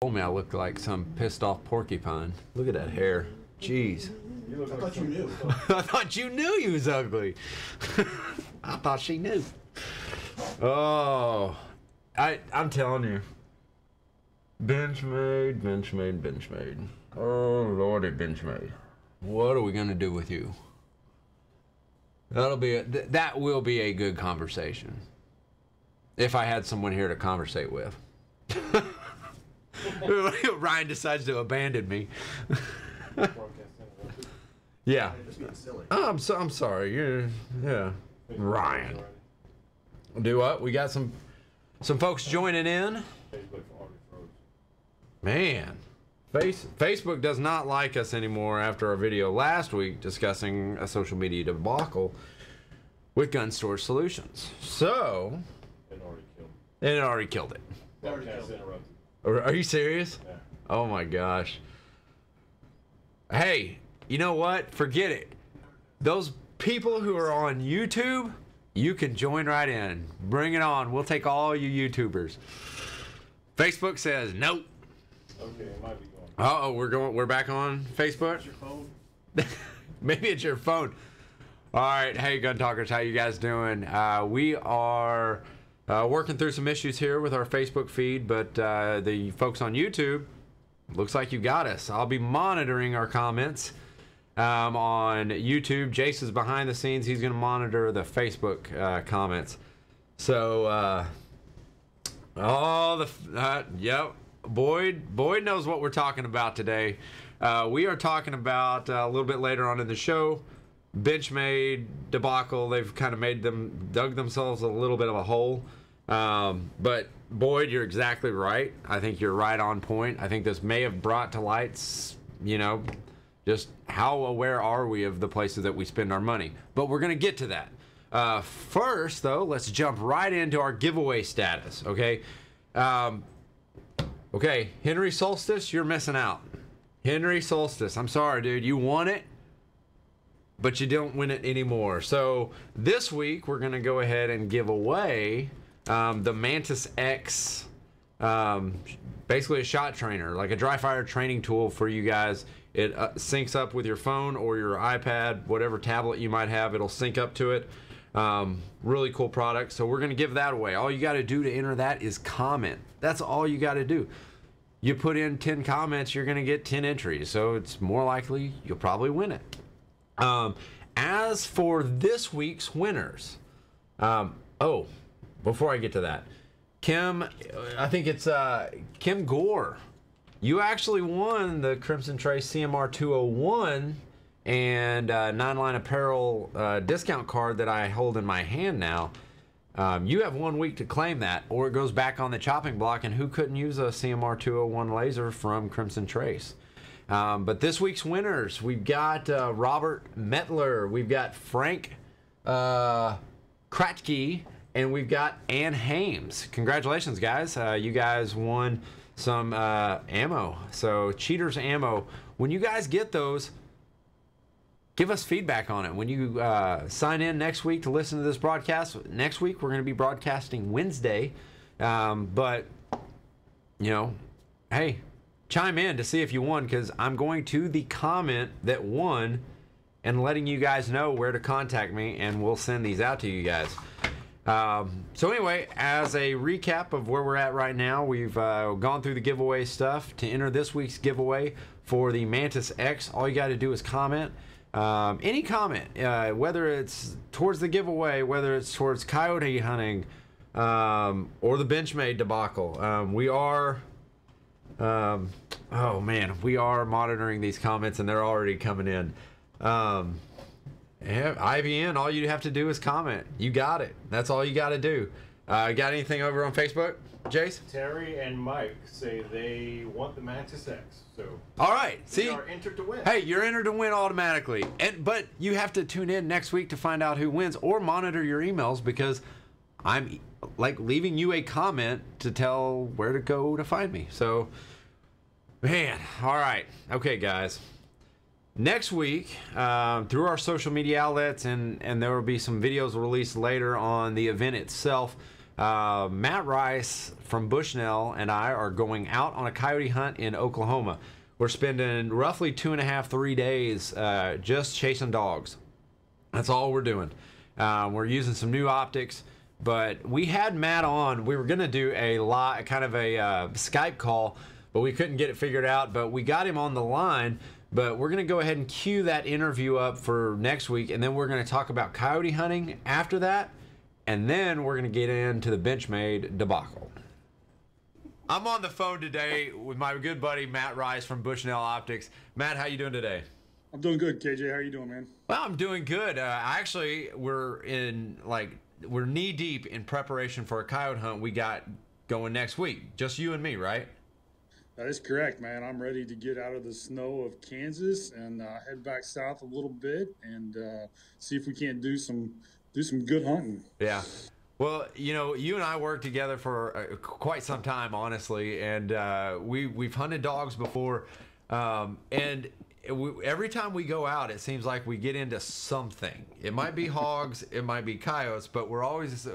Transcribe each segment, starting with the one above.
Told me I looked like some pissed off porcupine. Look at that hair. Jeez. I thought you knew. I thought you knew you was ugly. I thought she knew. Oh, I'm telling you. Benchmade, Benchmade, Benchmade. Oh, Lordy, Benchmade. What are we gonna do with you? That will be a good conversation. If I had someone here to conversate with. Ryan decides to abandon me. Yeah. Oh, I'm sorry. Yeah. Ryan. Do what? We got some folks joining in. Man, Facebook does not like us anymore after our video last week discussing a social media debacle with Gun Storage Solutions. So, it already killed it. Are you serious? Yeah. Oh my gosh. Hey, you know what? Forget it. Those people who are on YouTube, you can join right in. Bring it on. We'll take all you YouTubers. Facebook says nope. Okay, it might be going. Uh-oh, we're back on Facebook? Is your phone? Maybe it's your phone. All right, hey Gun Talkers, how you guys doing? We are working through some issues here with our Facebook feed, but the folks on YouTube, looks like you got us. I'll be monitoring our comments on YouTube. Jace is behind the scenes. He's going to monitor the Facebook comments. So, yep. Boyd knows what we're talking about today. We are talking about a little bit later on in the show, Benchmade debacle. They've kind of dug themselves a little bit of a hole. But Boyd, you're exactly right. I think you're right on point. I think this may have brought to light, just how aware are we of the places that we spend our money. But we're going to get to that. First, though, let's jump right into our giveaway status, okay? Okay, Henry Solstice, you're missing out. Henry Solstice, I'm sorry, dude. You won it, but you don't win it anymore. So this week, we're going to go ahead and give away the Mantis X, basically a shot trainer, like a dry fire training tool for you guys. It syncs up with your phone or your iPad, whatever tablet you might have. It'll sync up to it. Really cool product. So we're going to give that away. All you got to do to enter that is comment. That's all you got to do. You put in 10 comments, you're going to get 10 entries. So it's more likely you'll probably win it. As for this week's winners, before I get to that, Kim, I think it's Kim Gore. You actually won the Crimson Trace CMR 201 and 9-line apparel discount card that I hold in my hand now. You have 1 week to claim that, or it goes back on the chopping block, and who couldn't use a CMR 201 laser from Crimson Trace? But this week's winners, we've got Robert Metler, we've got Frank Kratke, and we've got Ann Hames. Congratulations, guys. You guys won some ammo. So Cheaters Ammo, when you guys get those, give us feedback on it. When you sign in next week to listen to this broadcast, next week we're going to be broadcasting Wednesday. But, hey, chime in to see if you won, because I'm going to the comment that won and letting you guys know where to contact me, and we'll send these out to you guys. So anyway, as a recap of where we're at right now, we've gone through the giveaway stuff. To enter this week's giveaway for the Mantis X, all you got to do is comment. Any comment, whether it's towards the giveaway, whether it's towards coyote hunting, or the Benchmade debacle. We are, we are monitoring these comments, and they're already coming in. IVN, all you have to do is comment. You got it. That's all you got to do. Got anything over on Facebook, Jace? Terry and Mike say they want the Mantis X. So all right, see, you are entered to win. Hey, you're entered to win automatically. But you have to tune in next week to find out who wins, or monitor your emails, because I'm like leaving you a comment to tell where to go to find me. So, man, all right, okay, guys. Next week, through our social media outlets, and there will be some videos released later on the event itself, Matt Rice from Bushnell and I are going out on a coyote hunt in Oklahoma. We're spending roughly 2.5, 3 days just chasing dogs. That's all we're doing. We're using some new optics, but we had Matt on. We were going to do a kind of a Skype call, but we couldn't get it figured out. But we got him on the line. But we're going to go ahead and queue that interview up for next week, and then we're going to talk about coyote hunting after that, and then we're going to get into the Benchmade debacle. I'm on the phone today with my good buddy Matt Rice from Bushnell Optics. Matt, how you doing today? I'm doing good, KJ. How you doing, man? Well, I'm doing good. Actually, we're knee deep in preparation for a coyote hunt we got going next week. Just you and me, right? That is correct, man. I'm ready to get out of the snow of Kansas and head back south a little bit and see if we can't do some good hunting. Yeah. Well, you and I worked together for quite some time, honestly, and we've hunted dogs before, and every time we go out, it seems like we get into something. It might be hogs, it might be coyotes, but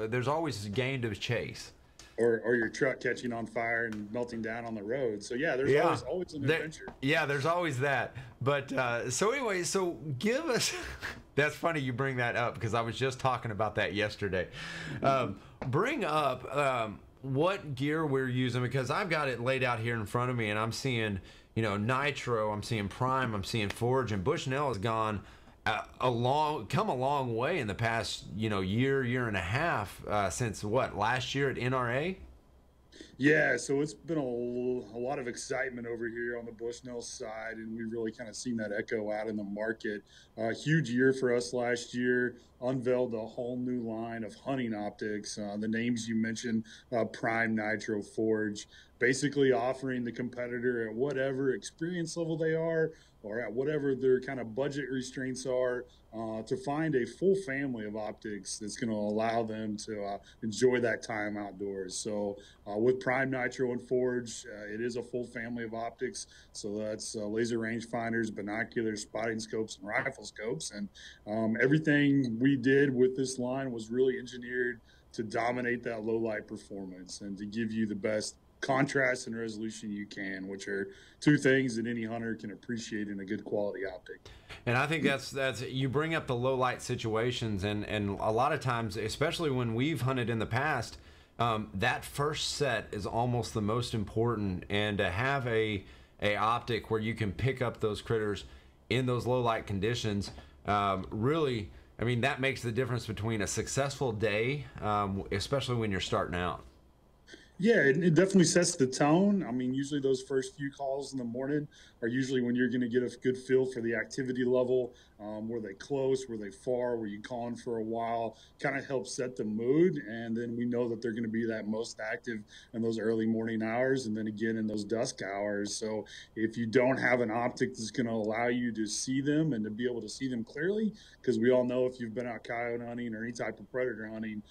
there's always game to chase. Or your truck catching on fire and melting down on the road. So yeah, there's always an adventure. Yeah, there's always that. But so anyway, so give us. That's funny you bring that up because I was just talking about that yesterday. Bring up what gear we're using because I've got it laid out here in front of me, and I'm seeing nitro, I'm seeing prime, I'm seeing forge, and Bushnell has come a long way in the past year and a half since last year at NRA. Yeah, so it's been a lot of excitement over here on the Bushnell side, and we've really kind of seen that echo out in the market. Huge year for us last year. Unveiled a whole new line of hunting optics. The names you mentioned, Prime, Nitro, Forge, basically offering the competitor at whatever experience level they are or at whatever their kind of budget restraints are, to find a full family of optics that's going to allow them to enjoy that time outdoors. So with Prime, Nitro, and Forge, it is a full family of optics. So that's laser rangefinders, binoculars, spotting scopes, and rifle scopes. And everything we did with this line was really engineered to dominate that low light performance and to give you the best contrast and resolution you can, which are two things that any hunter can appreciate in a good quality optic. And I think that's you bring up the low light situations, and a lot of times, especially when we've hunted in the past, that first set is almost the most important, and to have a optic where you can pick up those critters in those low light conditions, really, I mean, that makes the difference between a successful day, especially when you're starting out. Yeah, it definitely sets the tone. I mean, usually those first few calls in the morning are usually when you're going to get a good feel for the activity level. Were they close? Were they far? Were you calling for a while? Kind of helps set the mood. And then we know that they're going to be that most active in those early morning hours and then again in those dusk hours. So if you don't have an optic that's going to allow you to see them and to be able to see them clearly, because we all know if you've been out coyote hunting or any type of predator hunting,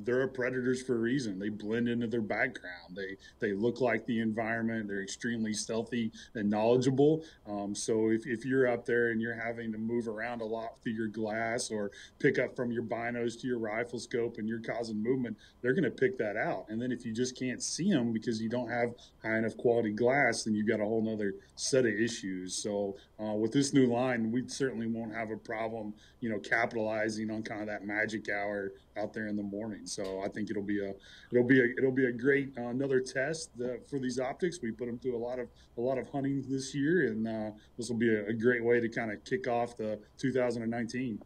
they're predators for a reason. They blend into their background. They look like the environment. They're extremely stealthy and knowledgeable. So if you're up there and you're having to move around a lot through your glass or pick up from your binos to your rifle scope and you're causing movement, they're going to pick that out. And then if you just can't see them because you don't have high enough quality glass, then you've got a whole nother set of issues. So with this new line, we certainly won't have a problem, capitalizing on kind of that magic hour out there in the morning. So I think it'll be a great another test for these optics. We put them through a lot of hunting this year, and this will be a great way to kind of kick off the 2019.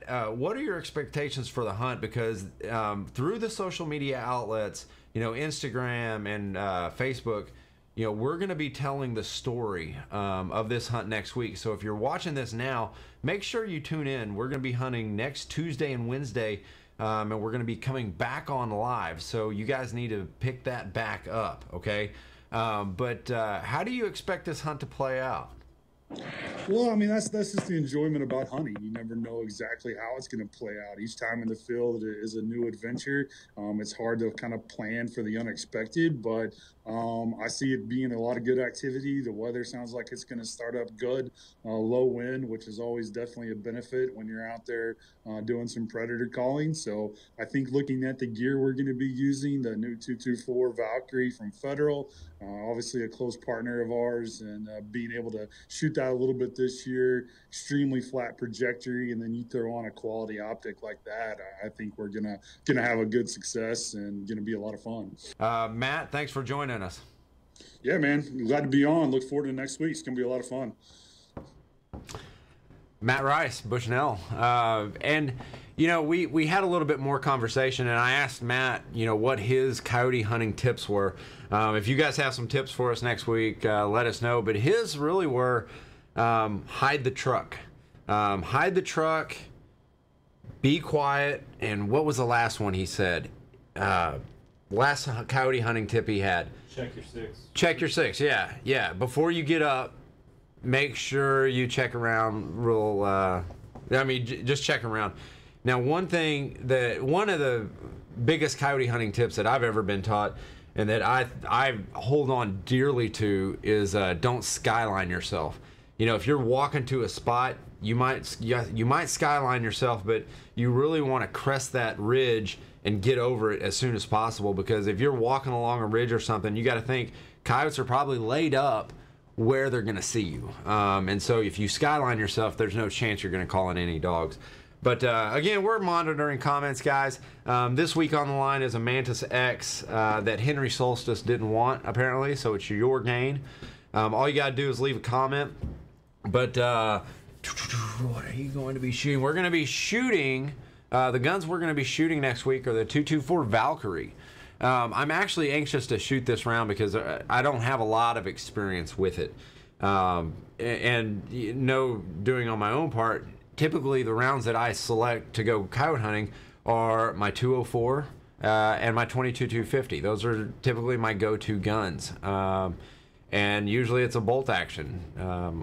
What are your expectations for the hunt? Because through the social media outlets, Instagram and Facebook, we're going to be telling the story of this hunt next week. So if you're watching this now, make sure you tune in. We're going to be hunting next Tuesday and Wednesday, and we're going to be coming back on live. So you guys need to pick that back up, okay? But how do you expect this hunt to play out? Well, I mean, that's just the enjoyment about hunting. You never know exactly how it's going to play out. Each time in the field is a new adventure. It's hard to kind of plan for the unexpected, but I see it being a lot of good activity. The weather sounds like it's going to start up good, low wind, which is always definitely a benefit when you're out there doing some predator calling. So I think looking at the gear we're going to be using, the new 224 Valkyrie from Federal, obviously a close partner of ours, and being able to shoot that a little bit this year, extremely flat trajectory, and then you throw on a quality optic like that, I think we're gonna have a good success and gonna be a lot of fun. Matt, thanks for joining us. Yeah, man, glad to be on. Look forward to next week. It's gonna be a lot of fun. Matt Rice, Bushnell. And, we had a little bit more conversation, and I asked Matt, what his coyote hunting tips were. If you guys have some tips for us next week, let us know. But his really were hide the truck. Hide the truck, be quiet, and what was the last one he said? Last coyote hunting tip he had. Check your six. Check your six, yeah. Before you get up, make sure you check around just check around. Now, one of the biggest coyote hunting tips that I've ever been taught and that I hold on dearly to is don't skyline yourself. If you're walking to a spot, you might skyline yourself, but you really want to crest that ridge and get over it as soon as possible, because if you're walking along a ridge or something, you got to think coyotes are probably laid up where they're going to see you. And so if you skyline yourself, there's no chance you're going to call in any dogs. But again, we're monitoring comments, guys. This week on the line is a Mantis X that Henry Solstice didn't want, apparently, so it's your gain. All you got to do is leave a comment. But what are you going to be shooting? We're going to be shooting, the guns we're going to be shooting next week are the 224 Valkyrie. I'm actually anxious to shoot this round because I don't have a lot of experience with it. Doing on my own part, typically the rounds that I select to go coyote hunting are my 204 and my 22-250. Those are typically my go-to guns. And usually it's a bolt action.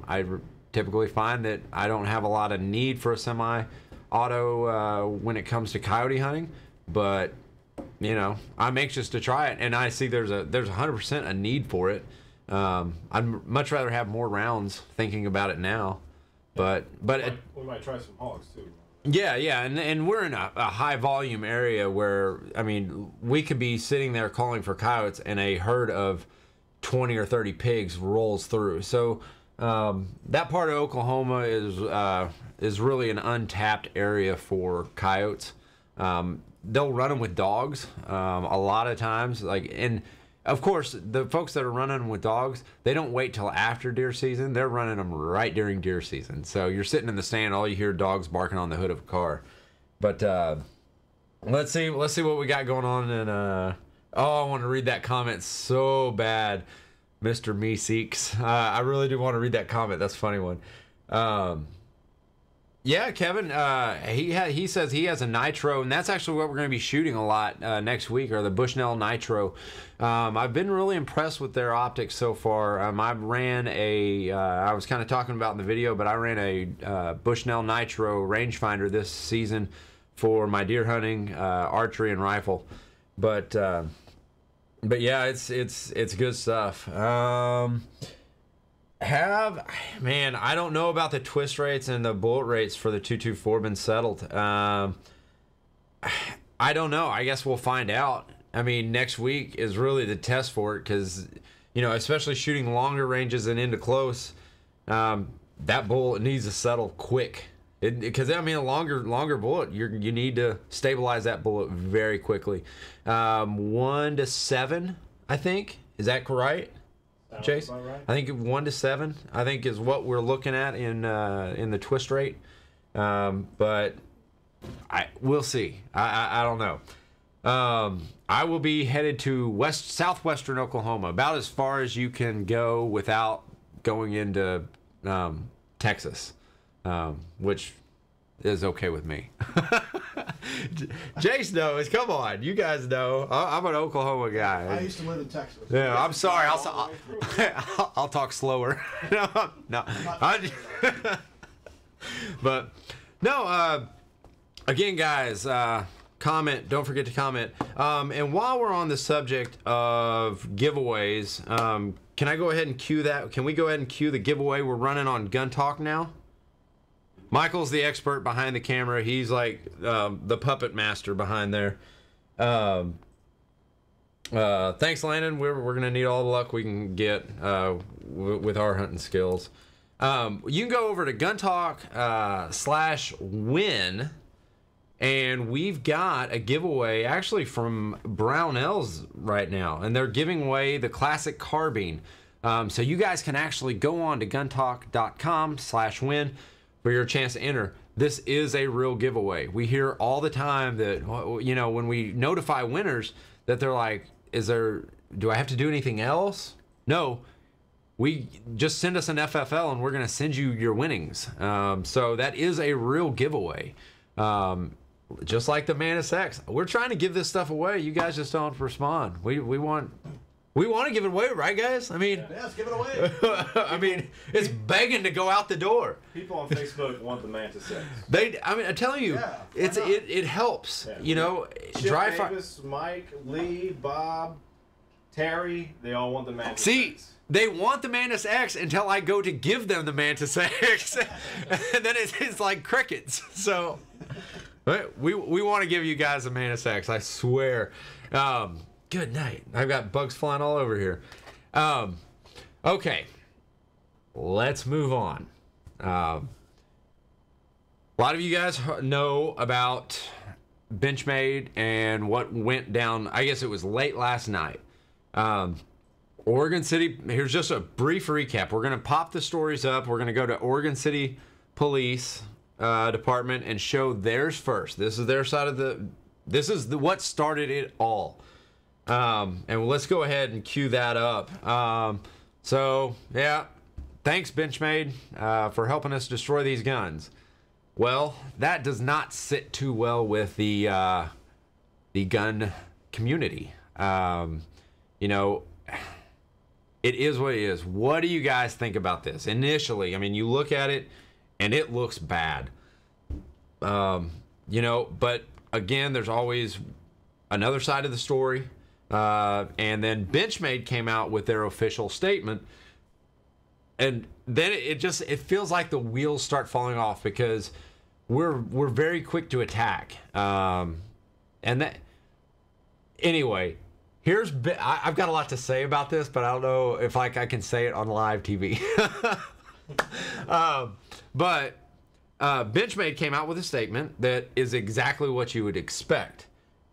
I typically find that I don't have a lot of need for a semi-auto when it comes to coyote hunting, but I'm anxious to try it, and I see there's 100% a need for it. I'd much rather have more rounds thinking about it now, but we might try some hogs too. Yeah, and we're in a high volume area where, we could be sitting there calling for coyotes and a herd of 20 or 30 pigs rolls through. So that part of Oklahoma is really an untapped area for coyotes. They'll run them with dogs a lot of times. And of course, the folks that are running them with dogs, they don't wait till after deer season. They're running them right during deer season. So you're sitting in the stand, all you hear dogs barking on the hood of a car. But let's see what we got going on. And I want to read that comment so bad, Mr. Meeseeks. I really do want to read that comment. That's a funny one. Yeah, Kevin, he says he has a nitro, and that's actually what we're going to be shooting a lot next week, or the Bushnell nitro. I've been really impressed with their optics so far. I was kind of talking about in the video, but I ran a Bushnell nitro rangefinder this season for my deer hunting, archery, and rifle. But yeah, it's good stuff. I don't know about the twist rates and the bullet rates for the 224 been settled. I don't know. I guess we'll find out. Next week is really the test for it, because especially shooting longer ranges and into close, that bullet needs to settle quick. Because a longer bullet, you need to stabilize that bullet very quickly. 1 to 7, I think. Is that correct? Chase, right. I think 1 to 7, I think, is what we're looking at in the twist rate. But we'll see. I don't know. I will be headed to southwestern Oklahoma, about as far as you can go without going into Texas, which is okay with me. Jace knows. Come on, you guys know. I'm an Oklahoma guy. I used to live in Texas. Yeah, I'm sorry. I'll talk slower. No. But no. Again, guys, comment. Don't forget to comment. And while we're on the subject of giveaways, can I go ahead and cue that? Can we go ahead and cue the giveaway we're running on Gun Talk now? Michael's the expert behind the camera. He's like the puppet master behind there. Thanks, Landon. We're going to need all the luck we can get with our hunting skills. You can go over to Gun Talk /win, and we've got a giveaway actually from Brownells right now, and they're giving away the classic carbine. So you guys can actually go on to guntalk.com /win for your chance to enter. This is a real giveaway. We hear all the time that, you know, when we notify winners, that they're like, do I have to do anything else? No, we just send us an FFL and we're going to send you your winnings. So that is a real giveaway. Just like the Mantis X. We're trying to give this stuff away. You guys just don't respond. We want to give it away, right, guys? I mean, yeah, let's give it away. I mean, it's begging to go out the door. People on Facebook want the Mantis X. I mean, I'm telling you, Yeah, it helps. Yeah. You know, Chip dry fire. Davis, Mike, Lee, Bob, Terry, they all want the Mantis See, X. they want the Mantis X until I go to give them the Mantis X, and then it's like crickets. So, we want to give you guys a Mantis X. I swear. Good night. I've got bugs flying all over here. Okay, let's move on. A lot of you guys know about Benchmade and what went down. I guess it was late last night. Oregon City. Here's just a brief recap. We're gonna pop the stories up. We're gonna go to Oregon City Police Department and show theirs first. This is their side of the. This is what started it all. And let's go ahead and cue that up. So yeah, thanks Benchmade for helping us destroy these guns. Well, that does not sit too well with the gun community. You know, it is what it is. What do you guys think about this? Initially, I mean, you look at it and it looks bad. You know, but again, there's always another side of the story. And then Benchmade came out with their official statement, and then it feels like the wheels start falling off because we're very quick to attack. And that anyway, I've got a lot to say about this, but I don't know if I can say it on live TV. But Benchmade came out with a statement that is exactly what you would expect.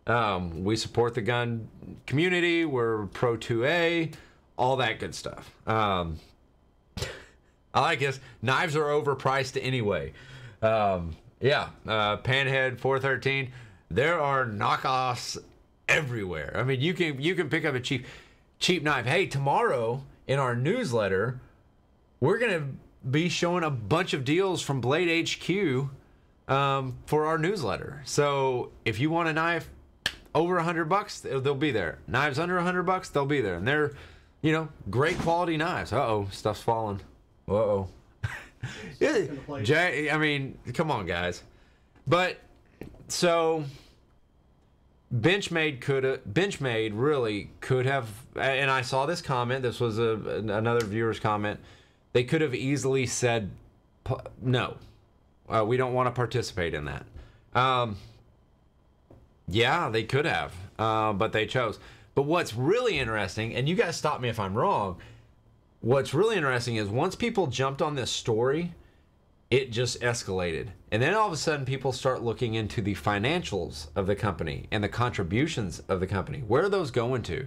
We support the gun community. We're pro 2A, all that good stuff. I like this. Knives are overpriced anyway. Yeah, Panhead 413. There are knockoffs everywhere. I mean, you can pick up a cheap knife. Hey, tomorrow in our newsletter, we're gonna be showing a bunch of deals from Blade HQ for our newsletter. So if you want a knife over $100, they'll be there. Knives under $100, they'll be there, and they're, you know, great quality knives. Stuff's falling. Jay, I mean, come on, guys. But so Benchmade really could have, and I saw this comment. This was another viewer's comment. They could have easily said, no, we don't want to participate in that. Yeah, they could have, but they chose. But what's really interesting, and you guys stop me if I'm wrong, what's really interesting is once people jumped on this story, it just escalated. And then all of a sudden people start looking into the financials of the company and the contributions of the company. Where are those going to?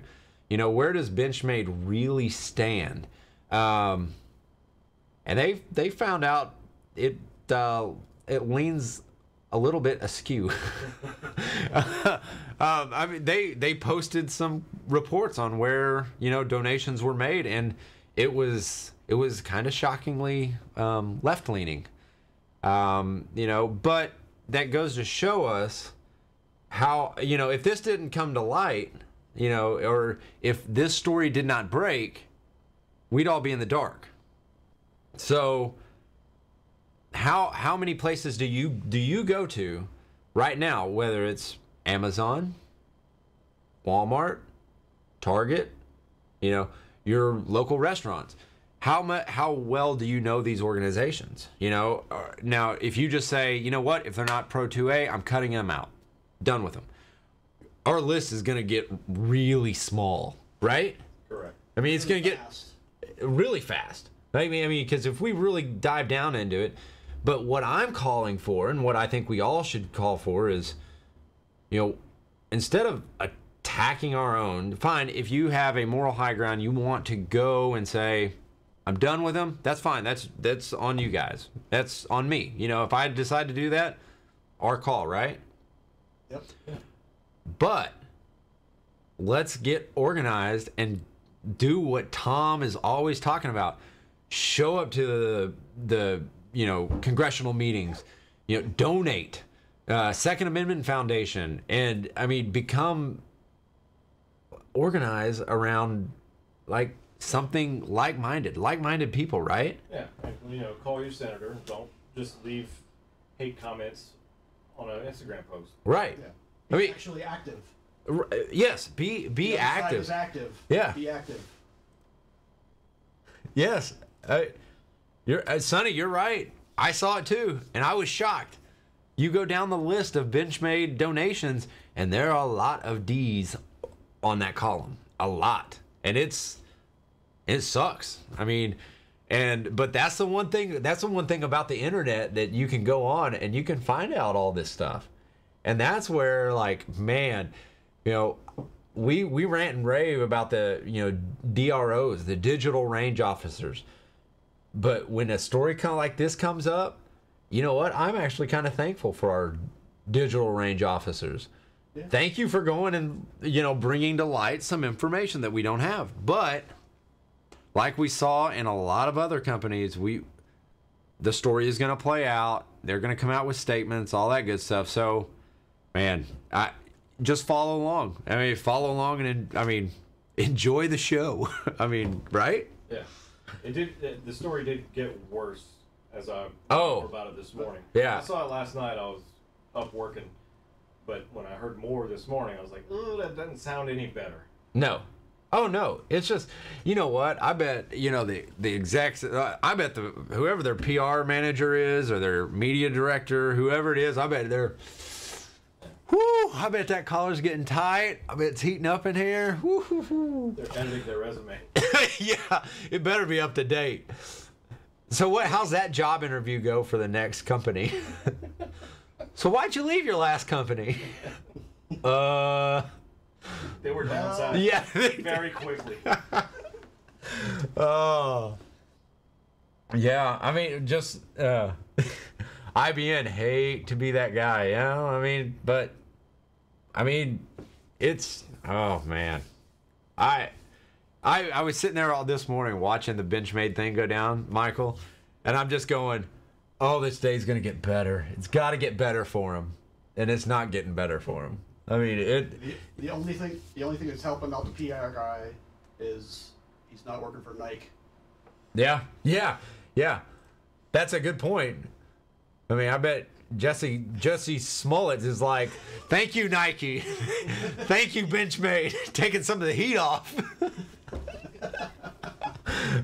You know, where does Benchmade really stand? And they found out it leans a little bit askew. I mean, they posted some reports on where, you know, donations were made, and it was kind of shockingly left leaning. You know, but that goes to show us how, you know, if this didn't come to light, you know, or if this story did not break, we'd all be in the dark. So how many places do you go to right now, whether it's Amazon, Walmart, Target, you know, your local restaurants? How well do you know these organizations? You know, now if you just say, you know what, if they're not Pro 2A, I'm cutting them out, done with them. Our list is going to get really small, right? Correct. I mean, it's going to get Fast. really fast. I mean, because if we really dive down into it, but what I'm calling for, and what I think we all should call for, is, you know, instead of attacking our own, fine, if you have a moral high ground, you want to go and say, I'm done with them, that's fine. That's on you guys. That's on me. You know, if I decide to do that, our call, right? Yep. But let's get organized and do what Tom is always talking about. Show up to the you know, congressional meetings, you know, donate, Second Amendment Foundation, and I mean, become organized around like something like-minded people, right? Yeah, and, you know, call your senator. Don't just leave hate comments on an Instagram post. Right. Yeah. I Be mean, actually active. yes, be The other side active. is active. Yeah. Be active. Yes, Sonny, you're right. I saw it too, and I was shocked. You go down the list of Benchmade donations, and there are a lot of D's on that column, a lot, and it sucks. I mean, but that's the one thing. That's the one thing about the internet, that you can go on and you can find out all this stuff, and that's where, like, man, you know, we rant and rave about the, you know, DROs, the digital range officers. But when a story kind of like this comes up, you know what? I'm actually kind of thankful for our digital range officers. Yeah. Thank you for going and, you know, bringing to light some information that we don't have. But like we saw in a lot of other companies, the story is going to play out. They're going to come out with statements, all that good stuff. So, man, just follow along. I mean, follow along and, I mean, enjoy the show. I mean, right? Yeah. It did. The story did get worse as I Oh. about it this morning. Yeah. I saw it last night. I was up working, but when I heard more this morning, I was like, "Oh, that doesn't sound any better." No. Oh no. It's just, you know what? I bet, you know, the execs. I bet whoever their PR manager is, or their media director, whoever it is, I bet they're. Whoo! I bet that collar's getting tight. I bet it's heating up in here. Woo-hoo-hoo. They're editing their resume. Yeah, it better be up to date. So how's that job interview go for the next company? So why'd you leave your last company? They were downsized. Yeah. Very quickly. Oh. Yeah, I mean, just IBN, hate to be that guy, you know? I mean, but I mean, it's, oh man. I was sitting there all this morning watching the Benchmade thing go down, Michael, and I'm just going, oh, this day's gonna get better. It's got to get better for him, and it's not getting better for him. I mean, The only thing that's helping out the PR guy is he's not working for Nike. Yeah. That's a good point. I mean, I bet Jesse Smollett is like, thank you, Nike. Thank you, Benchmade, taking some of the heat off.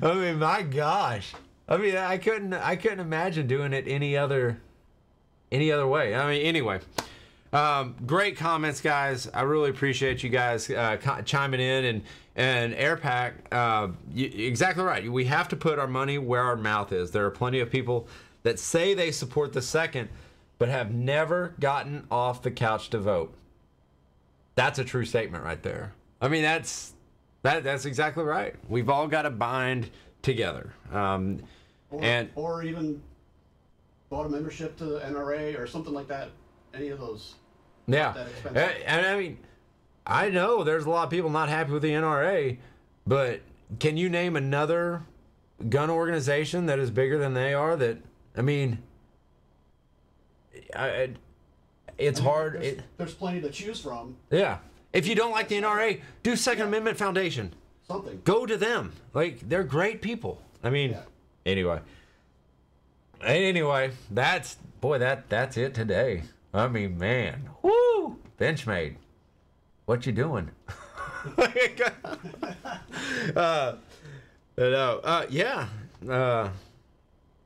I mean, my gosh. I mean, I couldn't imagine doing it any other way. I mean, anyway. Great comments, guys. I really appreciate you guys chiming in, and Airpack, exactly right. We have to put our money where our mouth is. There are plenty of people that say they support the second, but have never gotten off the couch to vote. That's a true statement right there. I mean, that's exactly right. We've all got to bind together, Or even bought a membership to the NRA or something like that. Any of those. Yeah, That expensive. and I mean, I know there's a lot of people not happy with the NRA, but can you name another gun organization that is bigger than they are? That, I mean, it's hard. There's plenty to choose from. Yeah. If you don't like the NRA, do Second Amendment Foundation. Something. Go to them. Like, they're great people. I mean, anyway, that's it today. I mean, man, whoo, Benchmade, what you doing?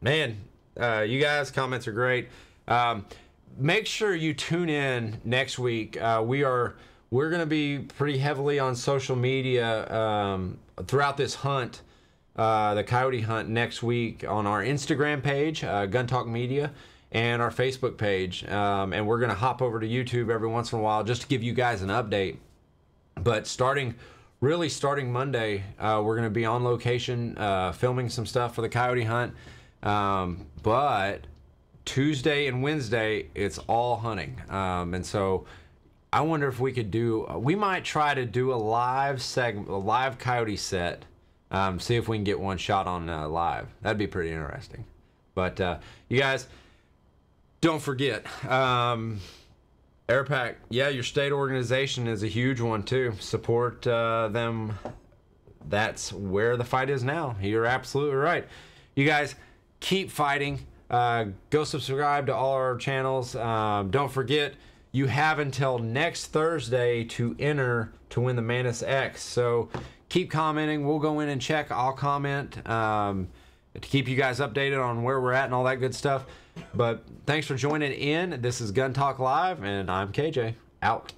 Man, you guys, comments are great. Make sure you tune in next week. We're going to be pretty heavily on social media throughout this hunt, the coyote hunt next week, on our Instagram page, Gun Talk Media, and our Facebook page. And we're going to hop over to YouTube every once in a while just to give you guys an update. But starting Monday, we're going to be on location filming some stuff for the coyote hunt. But Tuesday and Wednesday, it's all hunting. And so I wonder if we might try to do a live segment, a live coyote set. See if we can get one shot on live. That'd be pretty interesting. But you guys, don't forget, AirPack, your state organization is a huge one too. Support them. That's where the fight is now. You're absolutely right. You guys, keep fighting. Go subscribe to all our channels. Don't forget, you have until next Thursday to enter to win the Manus X. So keep commenting. We'll go in and check. I'll comment to keep you guys updated on where we're at and all that good stuff. But thanks for joining in. This is Gun Talk Live, and I'm KJ. Out.